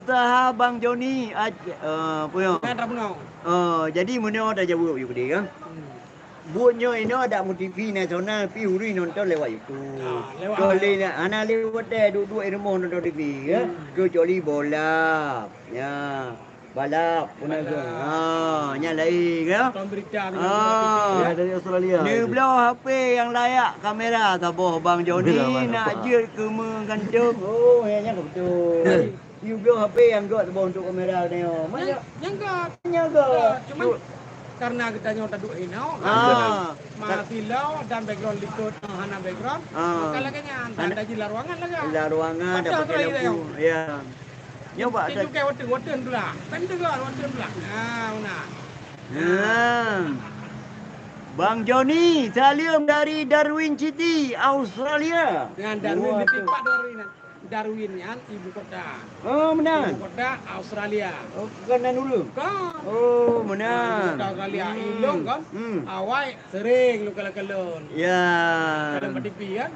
usaha Bang Joni punya. Kan Rabno. Jadi mana ada jauh yuk dia kan. Buatnya ini ada TV nasional, pi huri nonton lewat YouTube. Lewat Kali ni, anak lewat deh duduk di rumah nonton TV ya. Kecuali bola, ya. Balap pun ada. Nya lain ya. Nonton berita Dari Australia. Ni belah HP yang layak kamera taboh Bang Joni nak je ke menggantung. Yang betul. You belah HP yang buat taboh untuk kamera ni. Mana? Yang Cuma karena kita nyota dua ini, mati lau dan background likut hana background, maka lagi anda di ruangan lagi. Di ruangan ada pakai lampu. Ya. Nyoba ada. Itu kayak water dulu lah, penting lah water dulu lah. Mana? Bang Joni, salam dari Darwin City, Australia. Dengan Darwin di tempat Darwinnya ibu kota. Benar. Ibu kota Australia. Kanan dulu. Kan? Benar. Australia ilung kan? Awai sering lu kelon. Ya. Kalau bertipi kan?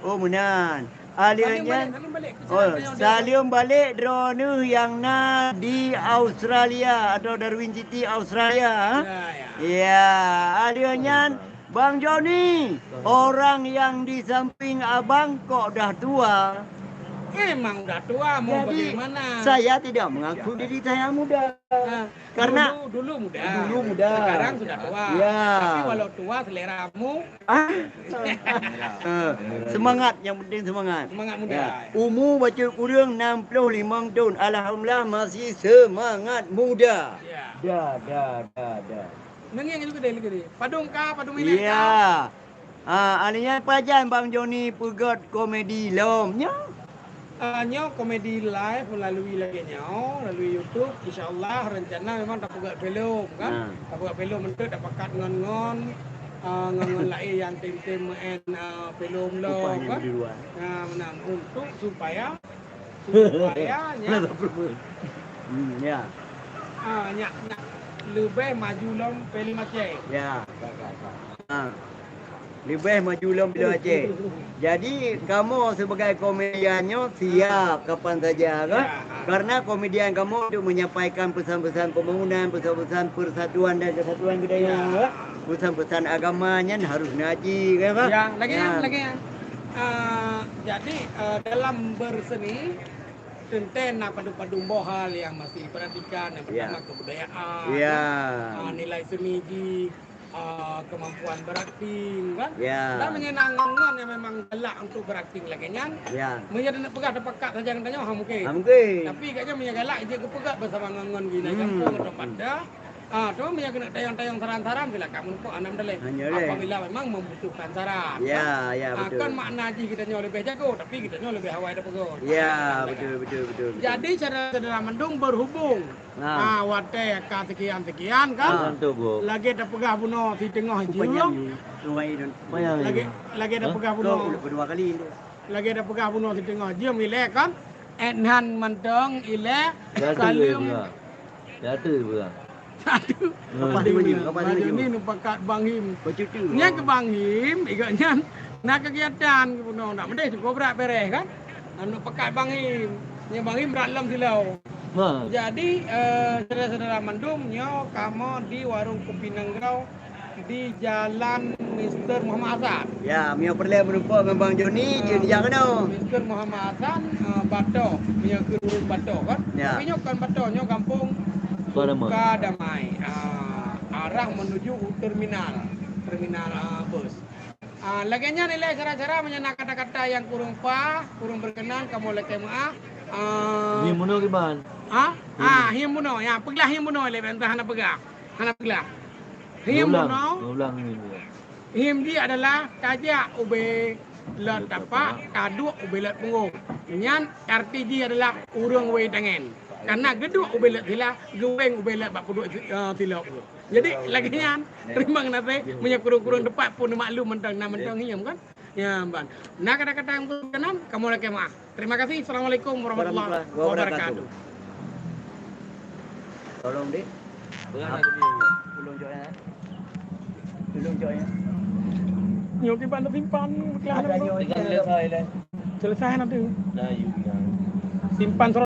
Benar. Aliannya. Salim balik drone yang di Australia atau Darwin City Australia. Ya. Aliannya Bang Joni, orang yang di samping abang kok dah tua? Emang udah tua, mau jadi, bagaimana? Saya tidak mengaku diri saya muda. Karena dulu muda. Dulu muda. Sekarang sudah tua. Ya. Tapi walau tua seleramu. Semangat, yang penting semangat. Semangat muda. Ya. Umur baca kurang 65 tahun. Alhamdulillah masih semangat muda. Ya. Dah. Nengeng juga deh. Padung milik kah? Ya. Aninya pajan Bang Joni pegot komedi lomnya. Nyo komedi live melalui melalui YouTube. InsyaAllah rencana memang tak pegat film kan. Tak pegat film itu tak pakat ngon lain yang tim-tim film lo kan. Menang untuk supaya ya. Nyak lebih maju lom film Aceh. Ya. Lebih maju lom film Aceh. Jadi kamu sebagai komediannya siap kapan saja kan? Karena komedian kamu untuk menyampaikan pesan-pesan pembangunan, pesan-pesan persatuan dan kesatuan budaya, pesan-pesan agamanya harus ngaji kan? Ya, lagi. Jadi dalam berseni tenten padu-padu bohal yang masih diperhatikan yang pertama kebudayaan, nilai seni kemampuan berakting kan, dan menyenangkan yang memang galak untuk berakting lagi kan, menjadi nak pegat pekat saja katanya mungkin, tapi kayaknya menjadi galak dia kepegat bersama ngangon gini kampung atau pada. Cuma punya kena tayang-tayang saran-saran bila kamu pun anam dalih. Apabila memang membutuhkan saran. Ya, betul. Kan makna haji kita lebih jago, tapi kita lebih hawai dah pegot. Ya, betul. Jadi saudara mendung berhubung. Wate sekian kan. Lagi ada pegah bunuh di tengah jilong. Lagi ada pegah bunuh. Berdua kali. Lagi ada pegah bunuh di tengah jilong ilek kan. Enhan mendung ilek salim. Jatuh pula. Satu. Kapan ini nupakat Bang Him. Nya ke Bang Him, igaknya nak kegiatan puno nak mendai cukup berat beres kan. Anu pakat Bang Him. Nya Bang Him dalam silau. Jadi saudara-saudara mendung nyo kamu di warung kopi Nenggau di Jalan Mr. Muhammad Hasan. Ya, mio perlu merupa dengan Bang Joni je yang kena. Mr. Muhammad Hasan Bato, punya kurung Bato kan. Tapi nyo kan Bato nyo kampung Buka Damai, arah menuju terminal bus. Laginya nilai cara-cara menyenang kata-kata yang kurang berkenan kamu lagi maaf. Himuno gimana? Himuno, ya peglah himuno lebih entah hana pegah. Ulang. Him dia adalah kajak ube let tapak, kadu ube let punggung. Nyan arti dia adalah urung we tangan. Karena geduk ubelat sila, guweng ubelat bak puduk tilok. Jadi laginya terima nate punya kurung-kurung depan pun maklum mentang hiam kan. Ya, Bang. Nah kata-kata yang berkenan kamu lagi maaf. Terima kasih. Assalamualaikum warahmatullahi wabarakatuh. Tolong Dik. Tolong joya. Nyoki simpan Ada selesai selesai nanti. Nah, simpan